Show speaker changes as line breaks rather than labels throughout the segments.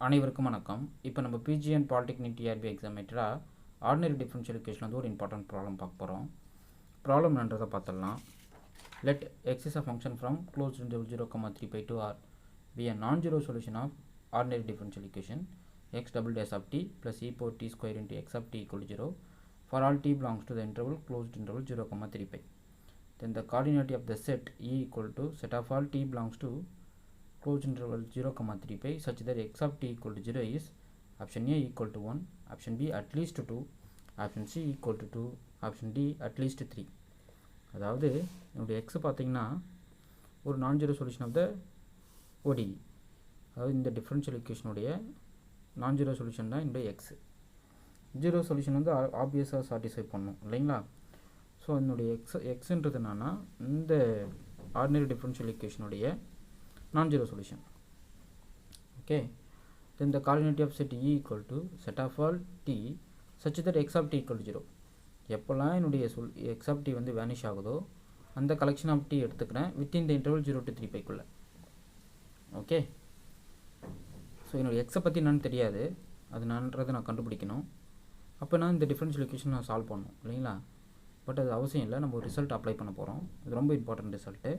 அனைவருக்கும் வணக்கம். இப்போ நம்ம பிஜிஎன் பாலிடெக்னிக் டிஆர்பி எக்ஸாமேட்டரா ஆர்டினரி டிஃபரன்ஷியல் ஈக்குவேஷன் வந்து ஒரு இம்பார்ட்டன்ட் ப்ராப்ளம் பார்க்க போகிறோம். ப்ராப்ளம் என்னன்றதை பார்த்துடலாம். Let x is a function from closed interval 0,3 to r be a non-zero solution of ordinary differential equation x double dash of t plus e power t square into x of t equal to 0 for all t belongs to the interval closed interval 0,3. Then the coordinate of the set E equal to set of all t belongs to closed interval 0,3 such that x of t equal to 0 is option A equal to 1, option B at least 2, option C equal to 2, option D at least 3. அதாவது என்னுடைய x பார்த்தீங்கன்னா ஒரு நான் zero solution of the ODE, அதாவது இந்த differential ஈக்குவேஷனுடைய நான் zero solution தான் என்னுடைய x. ஜீரோ சொல்யூஷன் வந்து ஆப்வியஸாக சாட்டிஸ்ஃபை பண்ணும் இல்லைங்களா. ஸோ என்னுடைய எக்ஸ்ன்றது என்னன்னா இந்த ஆர்டினரி டிஃபரன்ஷியல் ஈக்குவேஷனுடைய non-zero solution. Okay, then the coordinate of set E equal to set of all t such that x of t equal to 0. எப்போல்லாம் என்னுடைய x of t வந்து வேனிஷ் ஆகுதோ அந்த கலெக்ஷன் ஆஃப் t எடுத்துக்கிறேன் within the interval 0 to 3πக்குள்ள. Okay, so என்னுடைய எக்ஸை பற்றி என்னன்னு தெரியாது, அது நான்றதை நான் கண்டுபிடிக்கணும். அப்போ நான் இந்த டிஃபரன்ஷியல் ஈக்குவேஷன் நான் சால்வ் பண்ணணும் இல்லைங்களா. பட் அது அவசியம் இல்லை, நம்ம ஒரு ரிசல்ட் அப்ளை பண்ண போகிறோம். இது ரொம்ப இம்பார்ட்டன்ட் ரிசல்ட்டு.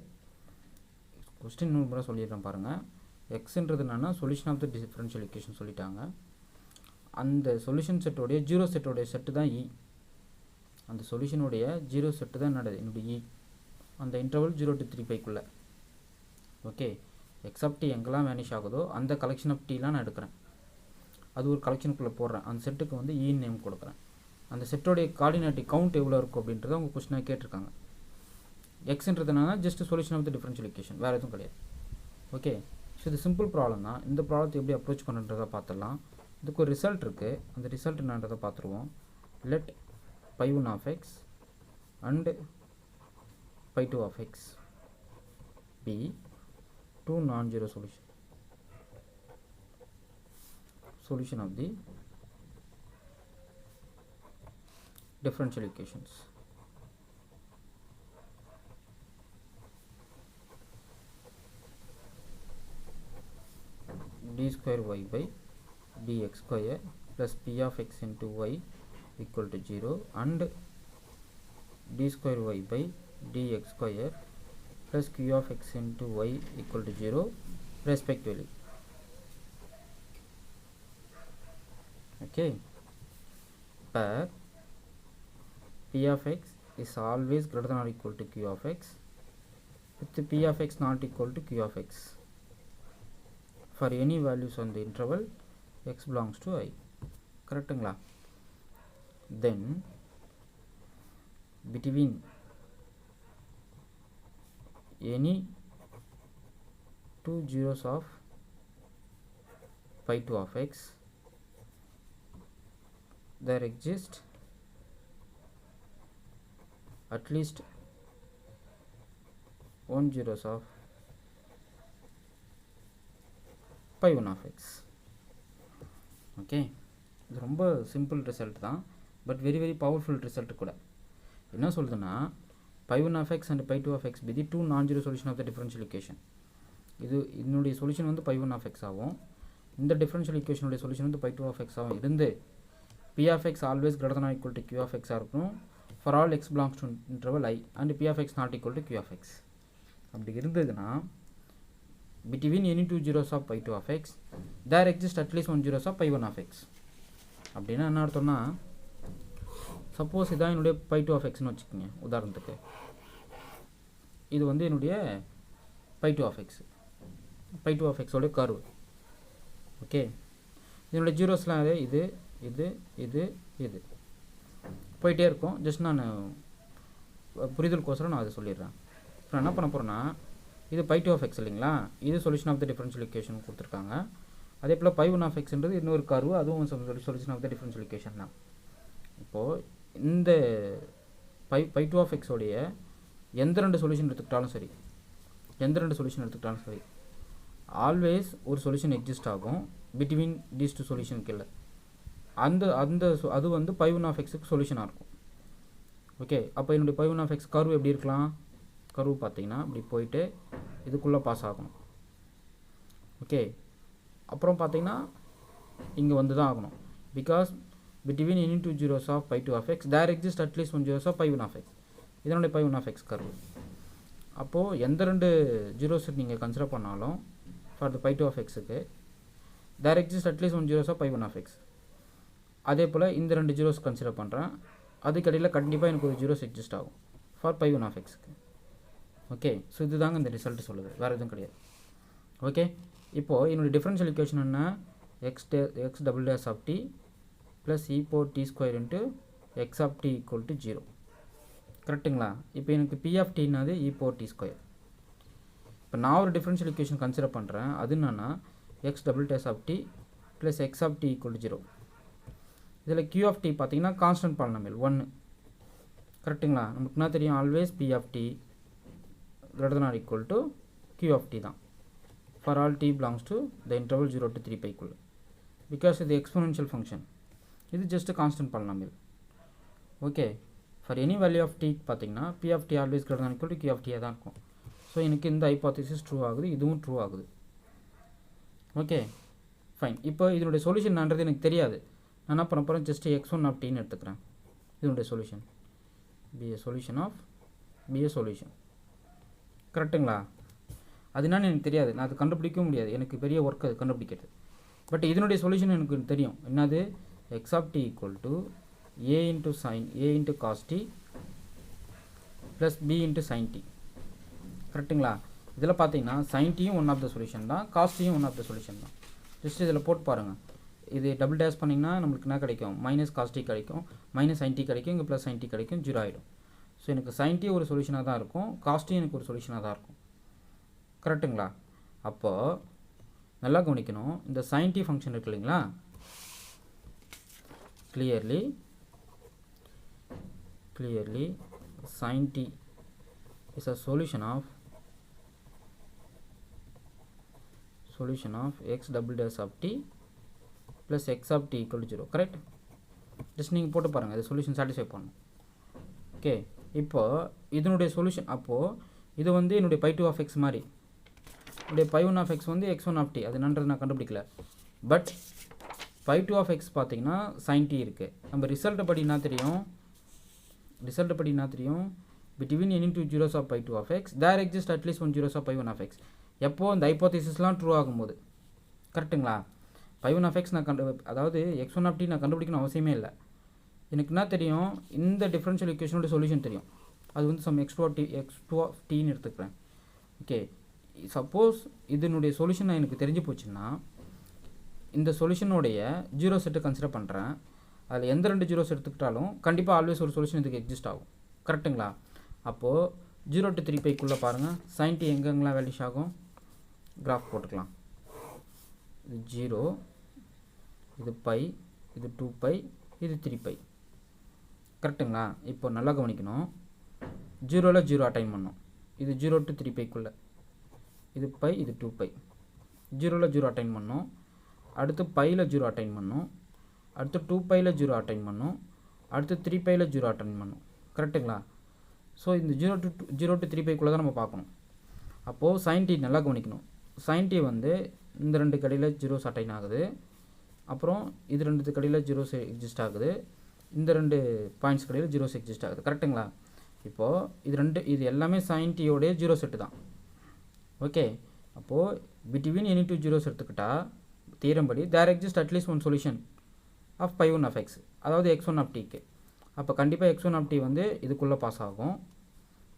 கொஸ்டின் இன்னொரு முறை சொல்லிடுறேன் பாருங்கள். எக்ஸ்ன்றது என்னன்னா solution of the differential equation சொல்லிட்டாங்க. அந்த சொல்யூஷன் செட்டோடைய ஜீரோ செட்டோடைய செட்டு தான் இ. அந்த சொல்யூஷனுடைய ஜீரோ செட்டு தான் என்னுடைய இ அந்த இன்டர்வல் 0 to 3πக்குள்ளே. ஓகே, எக்ஸ் ஆஃப் டி எங்கெல்லாம் வேனிஷ் ஆகுதோ அந்த கலெக்ஷன் ஆஃப் டீலாம் நான் எடுக்கிறேன், அது ஒரு கலெக்ஷனுக்குள்ளே போடுறேன். அந்த செட்டுக்கு வந்து இ நேம் கொடுக்குறேன். அந்த செட்டோடைய கோஆர்டினேட் கவுண்ட் எவ்வளோ இருக்கும் அப்படின்றத அவங்க கொஸ்டினாக கேட்டிருக்காங்க. எக்ஸ்ன்றதுனால just solution of the differential equation, வேறு எதுவும் கிடையாது. ஓகே, ஸோ இது சிம்பிள் ப்ராப்ளம் தான். இந்த ப்ராப்ளத்தை எப்படி அப்ரோச் பண்ணுறதை பார்த்துடலாம். இதுக்கு ஒரு ரிசல்ட் இருக்குது, அந்த ரிசல்ட் என்னன்றதை பார்த்துருவோம். Let π1 of x and π2 of x be two non-zero solution of the differential equations. d square y by dx square plus p of x into y equal to 0 and d square y by dx square plus q of x into y equal to 0 respectively. Okay, but p of x is always greater than or equal to q of x with p of x not equal to q of x for any values on the interval x belongs to I. கரெக்டுங்களா? then between any two zeros of π2 of x there exists at least one zeros of π1 of x. Okay, இது ரொம்ப simple result தான், but very very powerful result கூட. என்ன சொல்லுதுன்னா π1 of x and π2 of x be the two non-zero solution of the differential equation. இது என்னுடைய solution வந்து π1 of x ஆகும், இந்த டிஃபரன்ஷியல் ஈக்குவேஷனுடைய சொல்யூஷன் வந்து π2 of x ஆகும். இருந்து p of x always greater than or equal to q of x இருக்கும் for all x belongs to interval I and p of x not equal to q of x. அப்படி இருந்ததுன்னா between any two zeros of π2 of x there exists at least one zeros of π1 of x. அப்படின்னா என்ன அர்த்தம்னா, suppose இதான் என்னுடைய π2 of xன்னு வச்சுக்கோங்க உதாரணத்துக்கு. இது வந்து என்னுடைய π2 of x, π2 of x உடைய கர்வ். ஓகே, இதனுடைய ஜீரோஸ்லாம் இது இது இது இது போயிட்டே இருக்கும். ஜஸ்ட் நான் புரிதலுக்கோசரம் நான் அதை சொல்லிடுறேன். இப்போ என்ன பண்ண போகிறேன்னா, இது π2 of x இல்லைங்களா, இது solution of the differential equation கொடுத்துருக்காங்க. அதே போல் π1 of xன்றது இன்னொரு கர்வு, அதுவும் solution of the differential equation தான். இப்போது இந்த π2 of x உடைய எந்த ரெண்டு சொல்யூஷன் எடுத்துக்கிட்டாலும் சரி, ஆல்வேஸ் ஒரு சொல்யூஷன் எக்ஸிஸ்ட் ஆகும் பிட்வீன் தீஸ் டூ சொல்யூஷனுக்கு இல்லை. அது வந்து π1 of xக்கு சொல்யூஷனாக இருக்கும். ஓகே, அப்போ என்னுடைய π1 of x கர்வ் எப்படி இருக்கலாம், கர்வ் பார்த்தீங்கன்னா இப்படி போயிட்டு இதுக்குள்ளே பாஸ் ஆகணும். ஓகே, அப்புறம் பார்த்தீங்கன்னா இங்கே வந்து தான் ஆகணும். Because between any two zeros of pi 2 of x there exists at least one zeros of pi 1 of x. இதனுடைய pi 1 of x கர்வு. அப்போது எந்த ரெண்டு ஜீரோஸ் நீங்கள் கன்சிடர் பண்ணாலும் for the pi 2 of xக்கு there exists at least one zeros of pi 1 of x. அதே போல் இந்த ரெண்டு zeros consider பண்ணுறேன், அதுக்கடையில் கண்டிப்பாக எனக்கு ஒரு ஜீரோஸ் எக்ஸிஸ்ட் ஆகும் ஃபார் pi 1 of xக்கு. ஓகே, ஸோ இதுதாங்க இந்த ரிசல்ட் சொல்லுது, வேறு எதுவும் கிடையாது. ஓகே, இப்போது என்னுடைய டிஃபரன்ஷியல் ஈக்குவேஷன் என்ன, x double dash of t plus e power t square into x of t equal to 0. கரெக்டுங்களா? இப்போ எனக்கு p of t என்னது e power t square. இப்போ நான் ஒரு டிஃபரன்ஷியல் ஈக்குவேஷன் கன்சிடர் பண்ணுறேன், அது என்னன்னா x double dash of t plus x of t equal to 0. இதில் q of t பார்த்தீங்கன்னா கான்ஸ்டன்ட் பாலினாமியல் 1. கரெக்டுங்களா? நமக்கு என்ன தெரியும், always p of t greater than or equal to q of t தான் for all t belongs to the interval 0 to 3 pi குள்ள. because இது exponential function, இது just a constant polynomial. Okay, for any value of t பார்த்தீங்கன்னா p of t always greater than or equal to q of t தான் இருக்கும். So எனக்கு இந்த hypothesis true ஆகுது, இதுவும் ட்ரூ ஆகுது. Okay fine. இப்போ இதனுடைய சொல்யூஷன் என்னன்றது எனக்கு தெரியாது, நான் என்ன பண்ண போகிறேன், ஜஸ்ட் x1 of tன்னு எடுத்துக்கிறேன். இதனுடைய solution be a solution of solution. கரெக்டுங்களா? அது என்னன்னு எனக்கு தெரியாது, நான் அது கண்டுபிடிக்கவும் முடியாது, எனக்கு பெரிய ஒர்க் அது கண்டுபிடிக்கிறது. பட் இதனுடைய சொல்யூஷன் எனக்கு தெரியும், என்னது x of t equal to a into cos t plus b into sin t. கரெக்டுங்களா? இதில் பார்த்தீங்கன்னா sin tயும் ஒன் ஆஃப் த சொல்யூஷன் தான், cos tயும் ஒன் ஆஃப் த சொல்யூஷன் தான். ஜஸ்ட் இதில் போட்டு பாருங்கள், இது டபுள் டேஷ் பண்ணிங்கன்னா நம்மளுக்கு என்ன கிடைக்கும், மைனஸ் cos t கிடைக்கும், மைனஸ் sin t கிடைக்கும், இங்கே ப்ளஸ் sin t கிடைக்கும், 0 ஆகிடும். ஸோ எனக்கு sin t ஒரு சொல்யூஷனாக தான் இருக்கும், cos t எனக்கு ஒரு சொல்யூஷனாக தான் இருக்கும். கரெக்டுங்களா? அப்போது நல்லா கவனிக்கணும், இந்த sin t ஃபங்க்ஷன் இருக்கு இல்லைங்களா, clearly sin t is a solution of x double dash of t plus x of t equal to 0. Correct? Just நீங்கள் போட்டு பாருங்கள், இது சொல்யூஷன் சாட்டிஸ்ஃபை பண்ணணும். ஓகே, இப்போது இதனுடைய சொல்யூஷன், அப்போது இது வந்து என்னுடைய pi 2 of x மாதிரி, என்னுடைய pi 1 of x வந்து x1 of t, அது என்னன்றது நான் கண்டுபிடிக்கல. பட் pi 2 of x பார்த்தீங்கன்னா sin t இருக்குது. நம்ம ரிசல்ட்டை படி என்ன தெரியும், between any two zeros of pi 2 of x there exists at least one zeros of pi 1 of x. எப்போ இந்த ஹைப்போதீசிஸ்லாம் ட்ரூ ஆகும்போது. கரெக்டுங்களா? pi 1 of x நான் அதாவது x1 of t நான் கண்டுபிடிக்கணும் அவசியமே இல்லை. எனக்கு என்ன தெரியும், இந்த டிஃபரன்ஷியல் ஈக்குவேஷனோட சொல்யூஷன் தெரியும், அது வந்து சம் x2 of tன்னு எடுத்துக்கிறேன். ஓகே, சப்போஸ் இதனுடைய சொல்யூஷன் எனக்கு தெரிஞ்சு போச்சுன்னா இந்த சொல்யூஷனுடைய ஜீரோ செட்டை கன்சிடர் பண்ணுறேன், அதில் எந்த ரெண்டு ஜீரோஸ் எடுத்துக்கிட்டாலும் கண்டிப்பாக ஆல்வேஸ் ஒரு சொல்யூஷன் இதுக்கு எக்ஸிஸ்ட் ஆகும். கரெக்டுங்களா? அப்போது 0 to 3 பைக்குள்ளே பாருங்கள், sin t எங்கெங்கெல்லாம் வேல்யூஸ் ஆகும், கிராஃப் போட்டுக்கலாம். இது 0, இது பை, இது 2 பை, இது 3 பை. கரெக்டுங்களா? இப்போ நல்லா கவனிக்கணும், 0ல் 0 அட்டைன் பண்ணோம், இது 0 to 3 பைக்குள்ளே, இது பை, இது 2 பை. 0ல் 0 அட்டைன் பண்ணோம், அடுத்து பையில் 0 அட்டைன் பண்ணோம், அடுத்து 2 பையில் 0 அட்டைன் பண்ணோம், அடுத்து 3 பையில் 0 அட்டைன் பண்ணோம். கரெக்டுங்களா? ஸோ இந்த 0 to 3 பைக்குள்ளே தான் நம்ம பார்க்கணும். அப்போது sin t நல்லா கவனிக்கணும், sin t வந்து இந்த ரெண்டு கடையில் ஜீரோஸ் அட்டைன் ஆகுது, அப்புறம் இது ரெண்டு கடையில் ஜீரோஸ் எக்ஸிஸ்ட் ஆகுது, இந்த ரெண்டு பாயிண்ட்ஸ் கடையில் ஜீரோஸ் எக்ஸிஸ்ட் ஆகுது. கரெக்டுங்களா? இப்போது இது எல்லாமே sin t உடைய ஜீரோ செட்டு தான். ஓகே, அப்போது between any two zeros எடுத்துக்கிட்டால் தியரம் படி there exists at least one solution of pi 1 of x, அதாவது x1 of tக்கு. அப்போ கண்டிப்பாக x1 of t வந்து இதுக்குள்ளே பாஸ் ஆகும்,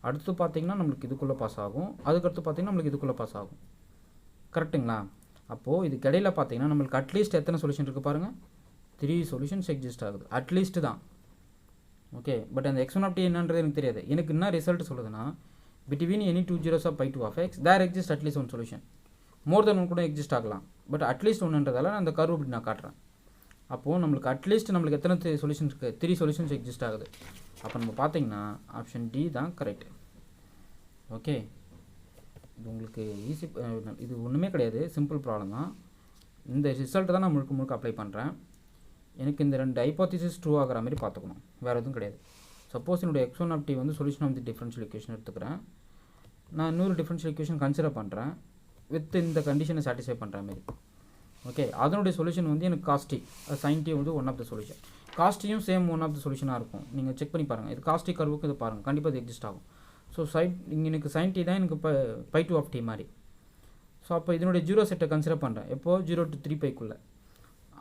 அடுத்து பார்த்திங்கன்னா நம்மளுக்கு இதுக்குள்ளே பாஸ் ஆகும், அதுக்கடுத்து பார்த்திங்கன்னா நம்மளுக்கு இதுக்குள்ளே பாஸ் ஆகும். கரெக்டுங்களா? அப்போது இது கடையில் பார்த்திங்கன்னா நம்மளுக்கு அட்லீஸ்ட் எத்தனை சொல்யூஷன் இருக்குது பாருங்கள், 3 சொல்யூஷன்ஸ் எக்ஸிஸ்ட் ஆகுது, அட்லீஸ்ட்டு தான். ஓகே, பட் அந்த x1 of t என்னன்றது எனக்கு தெரியாது. எனக்கு என்ன ரிசல்ட் சொல்லுதுன்னா between any two zeros of pi 2 of x there exists at least one solution. More then one கூட எக்ஸிஸ்ட் ஆகலாம், பட் அட்லீஸ்ட் ஒன்றுன்றதால நான் அந்த கர்வ் இப்படி நான் காட்டுறேன். அப்போது நம்மளுக்கு அட்லீஸ்ட் நம்மளுக்கு எத்தனை சொல்யூஷன்ஸ் இருக்குது, 3 சொல்யூஷன்ஸ் எக்ஸிஸ்ட் ஆகுது. அப்போ நம்ம பார்த்தீங்கன்னா ஆப்ஷன் டி தான் கரெக்ட். ஓகே, இது உங்களுக்கு ஈஸி, இது ஒன்றுமே கிடையாது, சிம்பிள் ப்ராப்ளம் தான். இந்த ரிசல்ட் தான் நான் முழுக்க அப்ளை பண்ணுறேன். எனக்கு இந்த ரெண்டு ஹைப்போதீசிஸ் ட்ரூ ஆகிற மாதிரி பார்த்துக்கணும், வேறு எதுவும் கிடையாது. சப்போஸ் என்னுடைய x1 of t வந்து solution of the differential equation எடுத்துக்கிறேன், நான் இன்னொரு டிஃபரன்ஷியல் ஈக்குவேஷன் கன்சிடர் பண்ணுறேன் வித் இந்த கண்டிஷனை சாட்டிஸ்ஃபை பண்ணுற மாதிரி. ஓகே, அதனுடைய சொல்யூஷன் வந்து எனக்கு காஸ்டி, sin t வந்து ஒன் ஆஃப் த சொல்யூஷன். காஸ்டியும் சேம் ஒன் ஆஃப் த சொல்யூஷனாக இருக்கும். நீங்கள் செக் பண்ணி பாருங்கள். இது காஸ்டி கர்வுக்கு இது பாருங்கள், கண்டிப்பாக இது எக்ஸிஸ்ட் ஆகும். ஸோ இங்கே எனக்கு sin t தான் எனக்கு பை டூ ஆஃப் டி மாதிரி. ஸோ அப்போ இதனுடைய ஜீரோ செட்டை கன்சிடர் பண்ணுறேன். எப்போது 0 to 3 பைக்குள்ளே.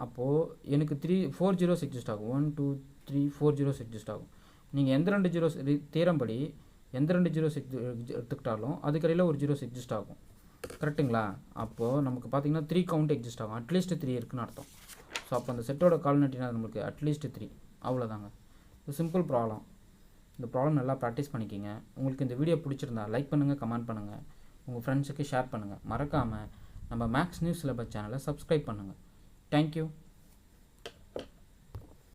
அப்போது எனக்கு 4 ஜீரோஸ் எக்ஸிஸ்ட் ஆகும். 1 2 3 4 ஜீரோஸ் எக்ஸிஸ்ட் ஆகும். நீங்கள் எந்த 2 ஜீரோஸ் தேரம்படி எந்த 2 ஜீரோஸ் எடுத்துக்கிட்டாலும் அதுக்கடையில் ஒரு ஜீரோஸ் எக்ஸிஸ்ட் ஆகும். கரெக்டுங்களா? அப்போது நமக்கு பார்த்திங்கன்னா 3 கவுண்ட் எக்ஸிஸ்ட் ஆகும். அட்லீஸ்ட் 3 இருக்குன்னு அர்த்தம். ஸோ அப்போ அந்த செட்டோட கால்நட்டினா நம்மளுக்கு அட்லீஸ்ட் 3, அவ்வளோதாங்க. இது சிம்பிள் ப்ராப்ளம். இந்த ப்ராப்ளம் நல்லா ப்ராக்டிஸ் பண்ணிக்கிங்க. உங்களுக்கு இந்த வீடியோ பிடிச்சிருந்தா லைக் பண்ணுங்கள், கமெண்ட் பண்ணுங்கள், உங்கள் ஃப்ரெண்ட்ஸுக்கு ஷேர் பண்ணுங்கள். மறக்காமல் நம்ம மேக்ஸ் நியூஸ் சிலபஸ் சேனலை சப்ஸ்கிரைப் பண்ணுங்கள். தேங்க்யூ.